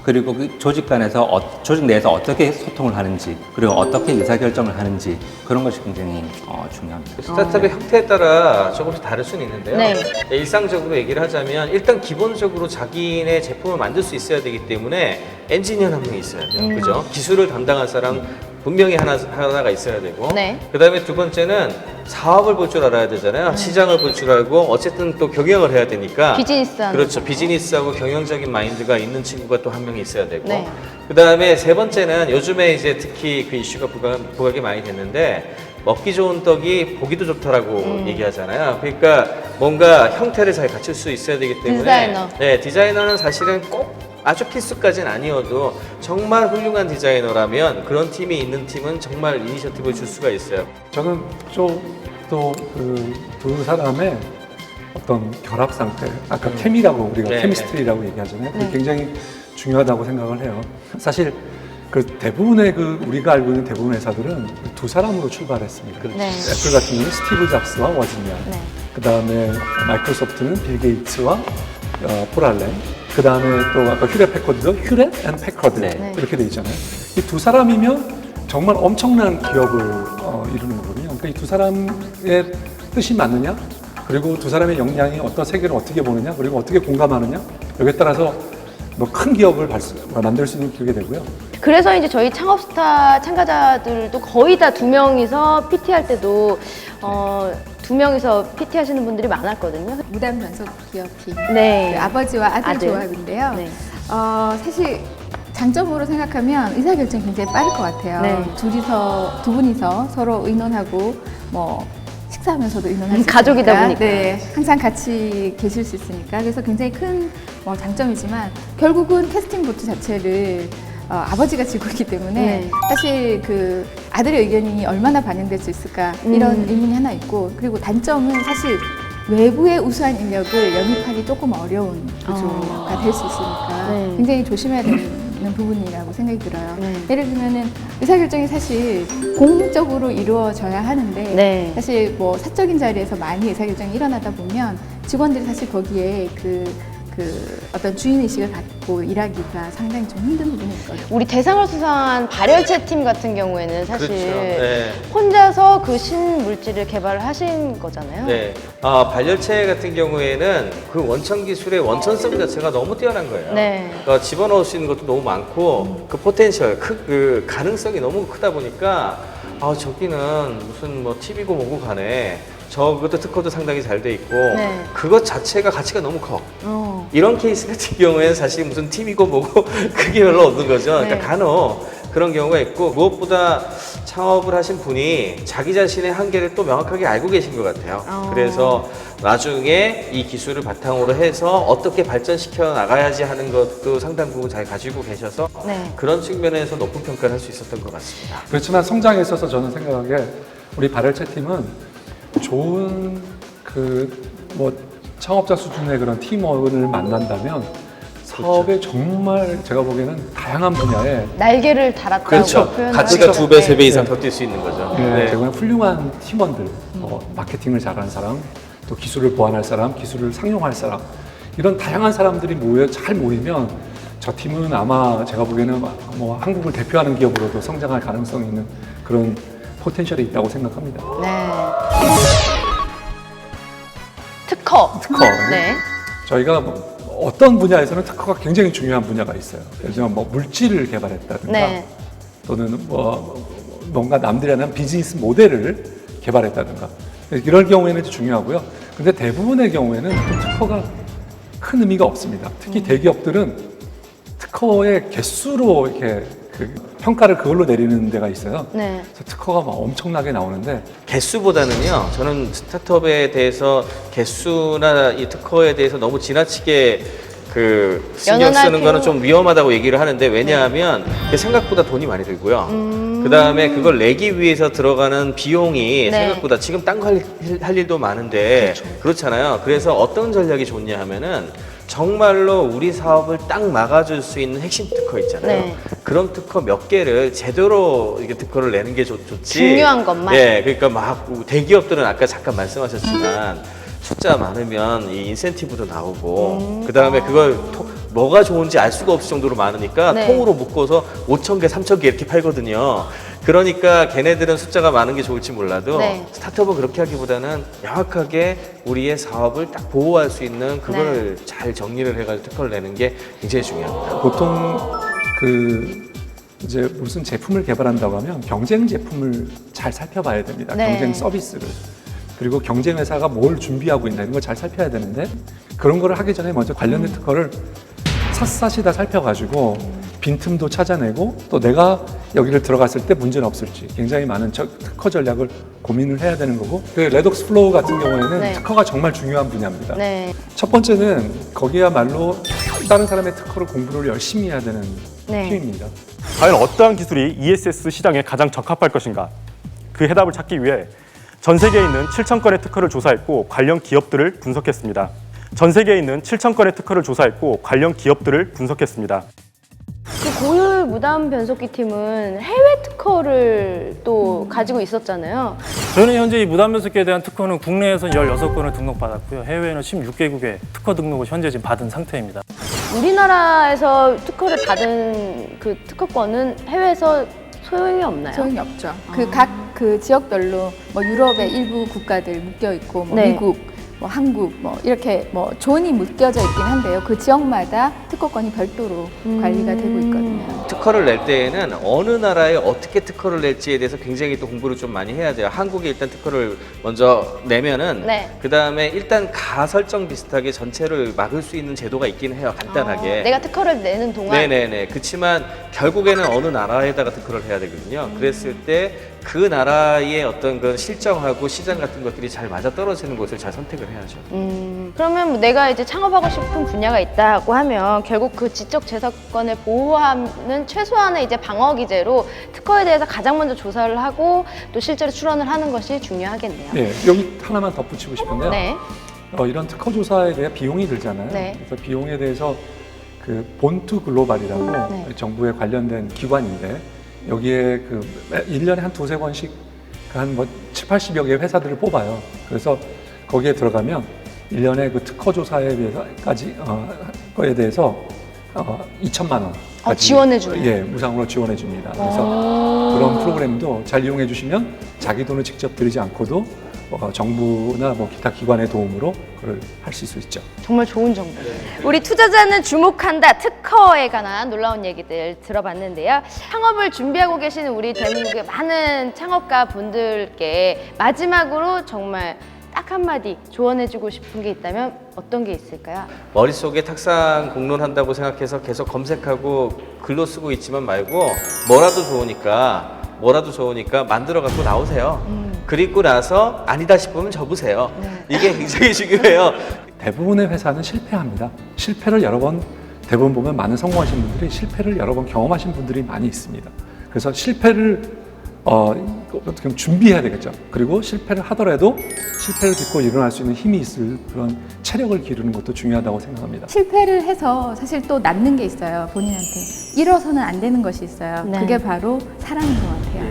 그리고 그 조직 간에서 조직 내에서 어떻게 소통을 하는지 그리고 어떻게 의사결정을 하는지 그런 것이 굉장히 중요합니다. 스타트업의 형태에 따라 조금씩 다를 수는 있는데요. 네. 일상적으로 얘기를 하자면 일단 기본적으로 자기네 제품을 만들 수 있어야 되기 때문에 엔지니어 한 명이 있어야 돼요. 그죠? 기술을 담당한 사람 분명히 하나가 있어야 되고 네. 그다음에 두 번째는 사업을 볼 줄 알아야 되잖아요. 시장을 볼 줄 알고 어쨌든 또 경영을 해야 되니까 비즈니스하는 그렇죠. 비즈니스하고 경영적인 마인드가 있는 친구가 또 한 명이 있어야 되고 네. 그다음에 세 번째는 요즘에 이제 특히 그 이슈가 부각이 많이 됐는데 먹기 좋은 떡이 보기도 좋다라고 얘기하잖아요. 그러니까 뭔가 형태를 잘 갖출 수 있어야 되기 때문에 디자이너. 네, 디자이너는 사실은 꼭 아주 필수까지는 아니어도 정말 훌륭한 디자이너라면 그런 팀이 있는 팀은 정말 이니셔티브를 줄 수가 있어요. 저는 두 사람의 어떤 결합 상태, 아까 케미라고 우리가 네, 케미스트리라고 얘기하잖아요. 그게 굉장히 중요하다고 생각을 해요. 사실 그 대부분의 우리가 알고 있는 대부분의 회사들은 두 사람으로 출발했습니다. 네. 애플 같은 경우는 스티브 잡스와 워즈니아, 네. 그 다음에 마이크로소프트는 빌 게이츠와 폴 알렌, 그 다음에 또 아까 휴렛 패커드도 휴렛 앤 패커드 네. 이렇게 돼 있잖아요. 이 두 사람이면 정말 엄청난 기업을 이루는 거거든요. 그러니까 이 두 사람의 뜻이 맞느냐, 그리고 두 사람의 역량이 어떤 세계를 어떻게 보느냐, 그리고 어떻게 공감하느냐, 여기에 따라서 뭐 큰 기업을 만들 수 있는 기회가 되고요. 그래서 이제 저희 창업스타 참가자들도 거의 다 2명이서 PT 할 때도 2명이서 PT 하시는 분들이 많았거든요. 무단 변속 기업팀. 네. 그 아버지와 아들 조합인데요. 네. 사실 장점으로 생각하면 의사결정이 굉장히 빠를 것 같아요. 네. 두 분이서 서로 의논하고 뭐 식사하면서도 의논할 수 가족이다 있으니까. 보니까. 네, 항상 같이 계실 수 있으니까. 그래서 굉장히 큰 장점이지만 결국은 캐스팅 보트 자체를 아버지가 지고 있기 때문에 네. 사실 그 아들의 의견이 얼마나 반영될 수 있을까 이런 의문이 하나 있고, 그리고 단점은 사실 외부의 우수한 인력을 영입하기 조금 어려운 구조가 될 수 있으니까 네. 굉장히 조심해야 되는 부분이라고 생각이 들어요. 예를 들면은 의사결정이 사실 공적으로 이루어져야 하는데 네. 사실 뭐 사적인 자리에서 많이 의사결정이 일어나다 보면 직원들이 사실 거기에 그 그 어떤 주인의식을 갖고 일하기가 상당히 좀 힘든 부분이 있거든요. 우리 대상을 수상한 발열체 팀 같은 경우에는 사실 그렇죠. 네. 혼자서 그 신물질을 개발을 하신 거잖아요. 네. 발열체 같은 경우에는 그 원천 기술의 원천성 자체가 너무 뛰어난 거예요. 네. 그러니까 집어넣을 수 있는 것도 너무 많고 그 포텐셜, 그 가능성이 너무 크다 보니까 저기는 무슨 뭐 TV고 뭐고 간에 저것도 특허도 상당히 잘 돼 있고 네. 그것 자체가 가치가 너무 커. 이런 케이스 같은 경우에는 사실 무슨 팀이고 뭐고 그게 별로 없는 거죠. 그러니까 네. 간혹 그런 경우가 있고 무엇보다 창업을 하신 분이 자기 자신의 한계를 또 명확하게 알고 계신 것 같아요. 그래서 나중에 이 기술을 바탕으로 해서 어떻게 발전시켜 나가야지 하는 것도 상당 부분 잘 가지고 계셔서 네. 그런 측면에서 높은 평가를 할 수 있었던 것 같습니다. 그렇지만 성장에 있어서 저는 생각하기에 우리 발열체 팀은 좋은 창업자 수준의 그런 팀원을 만난다면 사업에 정말 제가 보기에는 다양한 분야에 날개를 달았다고 그렇죠. 표현을 가치가 하죠. 2배, 3배 네. 이상 더 뛸 수 있는 거죠. 네. 정말 훌륭한 팀원들, 마케팅을 잘하는 사람, 또 기술을 보완할 사람, 기술을 상용할 사람 이런 다양한 사람들이 잘 모이면 저 팀은 아마 제가 보기에는 뭐 한국을 대표하는 기업으로도 성장할 가능성이 있는 그런 포텐셜이 있다고 생각합니다. 네. 특허. 네. 저희가 어떤 분야에서는 특허가 굉장히 중요한 분야가 있어요. 예를 들면 뭐 물질을 개발했다든가 네. 또는 뭔가 남들이 하는 비즈니스 모델을 개발했다든가 이럴 경우에는 중요하고요. 근데 대부분의 경우에는 특허가 큰 의미가 없습니다. 특히 대기업들은 특허의 개수로 이렇게 평가를 그걸로 내리는 데가 있어요. 네. 그래서 특허가 막 엄청나게 나오는데 개수보다는요, 저는 스타트업에 대해서 개수나 이 특허에 대해서 너무 지나치게 신경 쓰는 거는 좀 위험하다고 얘기를 하는데, 왜냐하면 그게 생각보다 돈이 많이 들고요. 그 다음에 그걸 내기 위해서 들어가는 비용이 생각보다 지금 딴 거 할 일도 많은데 그렇잖아요. 그래서 어떤 전략이 좋냐 하면은 정말로 우리 사업을 딱 막아줄 수 있는 핵심 특허 있잖아요. 네. 그런 특허 몇 개를 제대로 이게 특허를 내는 게 좋지. 중요한 것만. 예, 그러니까 막 대기업들은 아까 잠깐 말씀하셨지만 숫자 많으면 이 인센티브도 나오고 그 다음에 그걸 뭐가 좋은지 알 수가 없을 정도로 많으니까 네. 통으로 묶어서 5,000개, 3,000개 이렇게 팔거든요. 그러니까 걔네들은 숫자가 많은 게 좋을지 몰라도 네. 스타트업은 그렇게 하기보다는 명확하게 우리의 사업을 딱 보호할 수 있는 그걸 잘 정리를 해가지고 특허를 내는 게 굉장히 중요합니다. 보통 이제 무슨 제품을 개발한다고 하면 경쟁 제품을 잘 살펴봐야 됩니다. 네. 경쟁 서비스를. 그리고 경쟁 회사가 뭘 준비하고 있나 이런 걸 잘 살펴야 되는데 그런 거를 하기 전에 먼저 관련된 특허를 샅샅이 다 살펴가지고 빈틈도 찾아내고 또 내가 여기를 들어갔을 때 문제는 없을지 굉장히 많은 특허 전략을 고민을 해야 되는 거고 레독스 플로우 같은 경우에는 네. 특허가 정말 중요한 분야입니다. 네. 첫 번째는 거기야말로 다른 사람의 특허를 공부를 열심히 해야 되는 네. 팀입니다. 과연 어떠한 기술이 ESS 시장에 가장 적합할 것인가? 그 해답을 찾기 위해 전 세계에 있는 7,000건의 특허를 조사했고 관련 기업들을 분석했습니다. 전 세계에 있는 7,000건의 특허를 조사했고 관련 기업들을 분석했습니다. 그 고효율 무담 변속기 팀은 해외 특허를 또 가지고 있었잖아요. 저희는 현재 이 무단 변속기에 대한 특허는 국내에서 16건을 등록받았고요. 해외에는 16개국의 특허 등록을 현재 지금 받은 상태입니다. 우리나라에서 특허를 받은 그 특허권은 해외에서 소용이 없나요? 소용이 없죠. 각 지역별로 뭐 유럽의 일부 국가들 묶여 있고 뭐 네. 미국, 뭐 한국, 뭐 이렇게 뭐 존이 묶여져 있긴 한데요. 그 지역마다 특허권이 별도로 관리가 되고 있거든요. 특허를 낼 때에는 어느 나라에 어떻게 특허를 낼지에 대해서 굉장히 또 공부를 좀 많이 해야 돼요. 한국에 일단 특허를 먼저 내면은 그 다음에 일단 가설정 비슷하게 전체를 막을 수 있는 제도가 있긴 해요. 간단하게. 내가 특허를 내는 동안 네네네. 그렇지만 결국에는 어느 나라에다가 특허를 해야 되거든요. 그랬을 때 그 나라의 어떤 그 실정하고 시장 같은 것들이 잘 맞아떨어지는 곳을 잘 선택을 해야죠. 그러면 뭐 내가 이제 창업하고 싶은 분야가 있다고 하면 결국 그 지적 재산권을 보호하는 최소한의 이제 방어 기제로 특허에 대해서 가장 먼저 조사를 하고 또 실제로 출원을 하는 것이 중요하겠네요. 네, 여기 하나만 덧붙이고 싶은데요. 네. 이런 특허 조사에 대해 비용이 들잖아요. 네. 그래서 비용에 대해서 본투 글로벌이라고 정부에 관련된 기관인데 여기에 1년에 한 두세 번씩 한 7, 80여 개의 회사들을 뽑아요. 그래서 거기에 들어가면 1년에 그 특허 조사에 비해서까지 거에 대해서 2천만 원. 지원해주네요. 예, 무상으로 지원해 줍니다. 그래서 그런 프로그램도 잘 이용해 주시면 자기 돈을 직접 들이지 않고도 정부나 뭐 기타 기관의 도움으로 그걸 하실 수 있죠. 정말 좋은 정보. 우리 투자자는 주목한다 특허에 관한 놀라운 얘기들 들어봤는데요. 창업을 준비하고 계시는 우리 대한민국의 많은 창업가 분들께 마지막으로 정말 딱 한마디 조언해주고 싶은 게 있다면 어떤 게 있을까요? 머릿속에 탁상 공론한다고 생각해서 계속 검색하고 글로 쓰고 있지만 말고 뭐라도 좋으니까 만들어 갖고 나오세요. 그리고 나서 아니다 싶으면 접으세요. 이게 굉장히 중요해요. 대부분의 회사는 실패합니다. 실패를 여러 번 대부분 보면 많은 성공하신 분들이 실패를 여러 번 경험하신 분들이 많이 있습니다. 그래서 실패를 어떻게 준비해야 되겠죠. 그리고 실패를 하더라도 실패를 딛고 일어날 수 있는 힘이 있을 그런 체력을 기르는 것도 중요하다고 생각합니다. 실패를 해서 사실 또 낳는 게 있어요. 본인한테. 잃어서는 안 되는 것이 있어요. 네. 그게 바로 사랑인 것 같아요.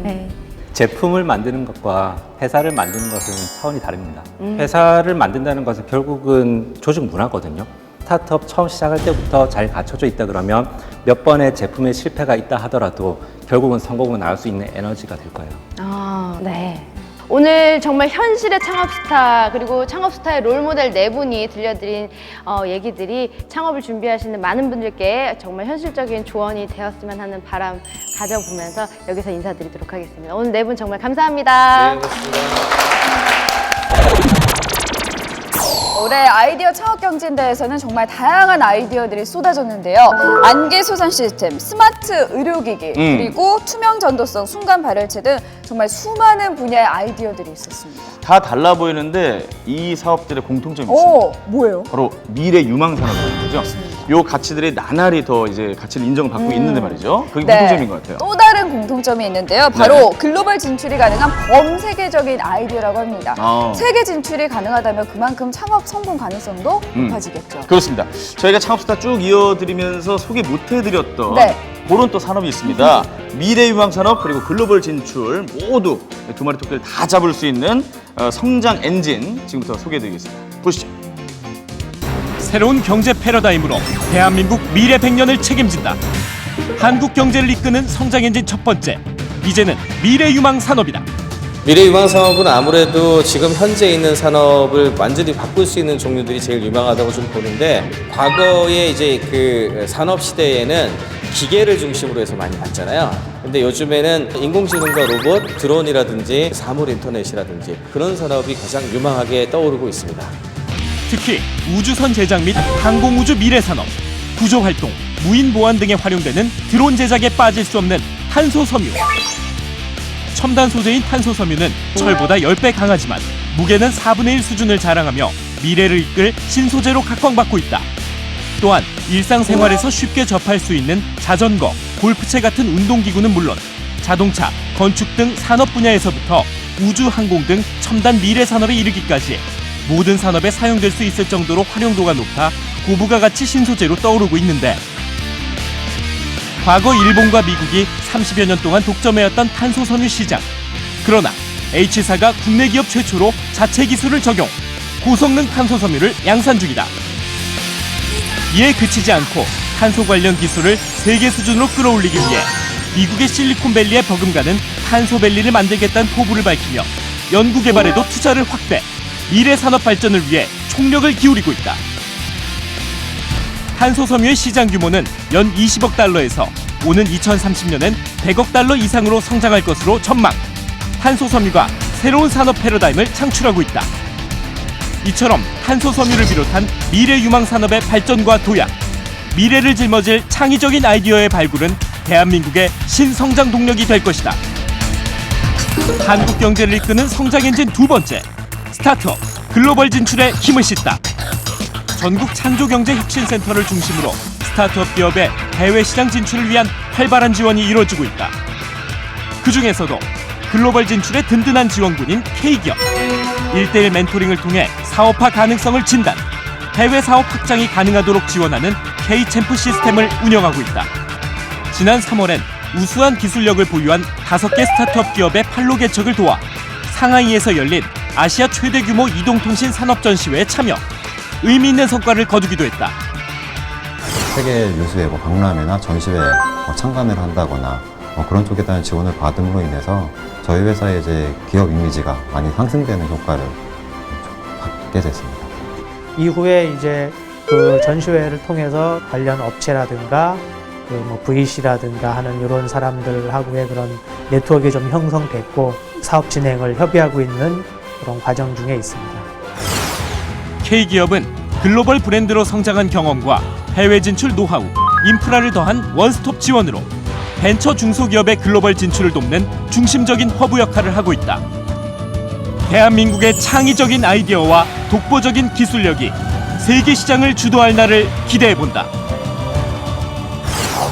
네. 제품을 만드는 것과 회사를 만드는 것은 차원이 다릅니다. 회사를 만든다는 것은 결국은 조직 문화거든요. 스타트업 처음 시작할 때부터 잘 갖춰져 있다 그러면 몇 번의 제품의 실패가 있다 하더라도 결국은 성공을 낳을 수 있는 에너지가 될 거예요. 네. 오늘 정말 현실의 창업 스타 그리고 창업 스타의 롤모델 네 분이 들려드린 얘기들이 창업을 준비하시는 많은 분들께 정말 현실적인 조언이 되었으면 하는 바람 가져보면서 여기서 인사드리도록 하겠습니다. 오늘 네 분 정말 감사합니다. 네, 고맙습니다. 올해 아이디어 창업경진대회에서는 정말 다양한 아이디어들이 쏟아졌는데요. 안개 소산 시스템, 스마트 의료기기, 그리고 투명 전도성 순간 발열체 등 정말 수많은 분야의 아이디어들이 있었습니다. 다 달라 보이는데 이 사업들의 공통점이 있습니다. 뭐예요? 바로 미래 유망 산업이라는 거죠. 요 가치들이 나날이 더 이제 가치를 인정을 받고 있는데 말이죠. 그게 공통점인 것 같아요. 또 다른 공통점이 있는데요. 바로 글로벌 진출이 가능한 범세계적인 아이디어라고 합니다. 세계 진출이 가능하다면 그만큼 창업 성공 가능성도 높아지겠죠. 그렇습니다. 저희가 창업스타 쭉 이어드리면서 소개 못해드렸던 그런 또 산업이 있습니다. 미래 유망 산업 그리고 글로벌 진출 모두 두 마리 토끼를 다 잡을 수 있는 성장 엔진 지금부터 소개해드리겠습니다. 보시죠. 새로운 경제 패러다임으로 대한민국 미래 100년을 책임진다. 한국 경제를 이끄는 성장 엔진 첫 번째, 이제는 미래 유망 산업이다. 미래 유망 산업은 아무래도 지금 현재 있는 산업을 완전히 바꿀 수 있는 종류들이 제일 유망하다고 좀 보는데, 과거에 이제 그 산업 시대에는 기계를 중심으로 해서 많이 봤잖아요. 근데 요즘에는 인공지능과 로봇, 드론이라든지 사물 인터넷이라든지 그런 산업이 가장 유망하게 떠오르고 있습니다. 특히 우주선 제작 및 항공우주 미래 산업, 구조 활동, 무인 보안 등에 활용되는 드론 제작에 빠질 수 없는 탄소 섬유. 첨단 소재인 탄소 섬유는 철보다 10배 강하지만 무게는 4분의 1 수준을 자랑하며 미래를 이끌 신소재로 각광받고 있다. 또한 일상생활에서 쉽게 접할 수 있는 자전거, 골프채 같은 운동기구는 물론 자동차, 건축 등 산업 분야에서부터 우주, 항공 등 첨단 미래 산업에 이르기까지 모든 산업에 사용될 수 있을 정도로 활용도가 높아 고부가 가치 신소재로 떠오르고 있는데, 과거 일본과 미국이 30여 년 동안 독점해왔던 탄소 섬유 시장. 그러나 H사가 국내 기업 최초로 자체 기술을 적용, 고성능 탄소 섬유를 양산 중이다. 이에 그치지 않고 탄소 관련 기술을 세계 수준으로 끌어올리기 위해 미국의 실리콘밸리에 버금가는 탄소밸리를 만들겠다는 포부를 밝히며 연구개발에도 투자를 확대, 미래 산업 발전을 위해 총력을 기울이고 있다. 탄소 섬유의 시장 규모는 연 20억 달러에서 오는 2030년엔 100억 달러 이상으로 성장할 것으로 전망. 탄소 섬유가 새로운 산업 패러다임을 창출하고 있다. 이처럼 탄소 섬유를 비롯한 미래 유망 산업의 발전과 도약, 미래를 짊어질 창의적인 아이디어의 발굴은 대한민국의 신성장 동력이 될 것이다. 한국 경제를 이끄는 성장 엔진 두 번째, 스타트업, 글로벌 진출에 힘을 싣다. 전국 창조경제혁신센터를 중심으로 스타트업 기업의 해외 시장 진출을 위한 활발한 지원이 이루어지고 있다. 그 중에서도 글로벌 진출의 든든한 지원군인 K기업, 1:1 멘토링을 통해 사업화 가능성을 진단, 해외 사업 확장이 가능하도록 지원하는 K챔프 시스템을 운영하고 있다. 지난 3월엔 우수한 기술력을 보유한 5개 스타트업 기업의 판로 개척을 도와 상하이에서 열린 아시아 최대 규모 이동통신 산업전시회에 참여. 의미 있는 성과를 거두기도 했다. 세계 유수의 박람회나 전시회에 참관을 한다거나 그런 쪽에 대한 지원을 받음으로 인해서 저희 회사의 이제 기업 이미지가 많이 상승되는 효과를 받게 됐습니다. 이후에 이제 그 전시회를 통해서 관련 업체라든가 VC라든가 하는 이런 사람들하고의 그런 네트워크가 좀 형성됐고 사업 진행을 협의하고 있는 그런 과정 중에 있습니다. K기업은 글로벌 브랜드로 성장한 경험과 해외 진출 노하우, 인프라를 더한 원스톱 지원으로 벤처 중소기업의 글로벌 진출을 돕는 중심적인 허브 역할을 하고 있다. 대한민국의 창의적인 아이디어와 독보적인 기술력이 세계 시장을 주도할 날을 기대해본다.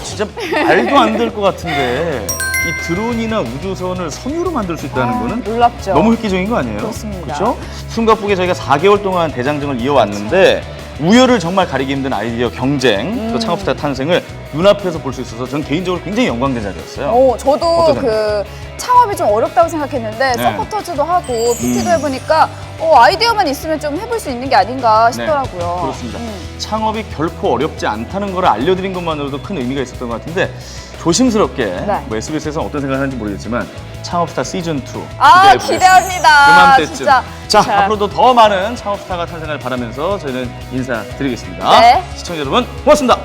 진짜 말도 안 될 것 같은데 이 드론이나 우주선을 섬유로 만들 수 있다는 거는 놀랍죠. 너무 획기적인 거 아니에요? 그렇습니다. 그렇죠? 숨가쁘게 저희가 4개월 동안 대장정을 이어왔는데 우열을 정말 가리기 힘든 아이디어 경쟁, 또 창업스타 탄생을 눈앞에서 볼 수 있어서 저는 개인적으로 굉장히 영광된 자리였어요. 저도 어떠셨나요? 창업이 좀 어렵다고 생각했는데 네. 서포터즈도 하고 PT도 해보니까 아이디어만 있으면 좀 해볼 수 있는 게 아닌가 싶더라고요. 네, 그렇습니다. 창업이 결코 어렵지 않다는 걸 알려드린 것만으로도 큰 의미가 있었던 것 같은데 조심스럽게 뭐 SBS에서는 어떤 생각을 하는지 모르겠지만 창업스타 시즌2 기대합니다. 그맘때쯤. 진짜. 자, 앞으로도 더 많은 창업스타가 탄생을 바라면서 저희는 인사드리겠습니다. 네. 시청자 여러분 고맙습니다.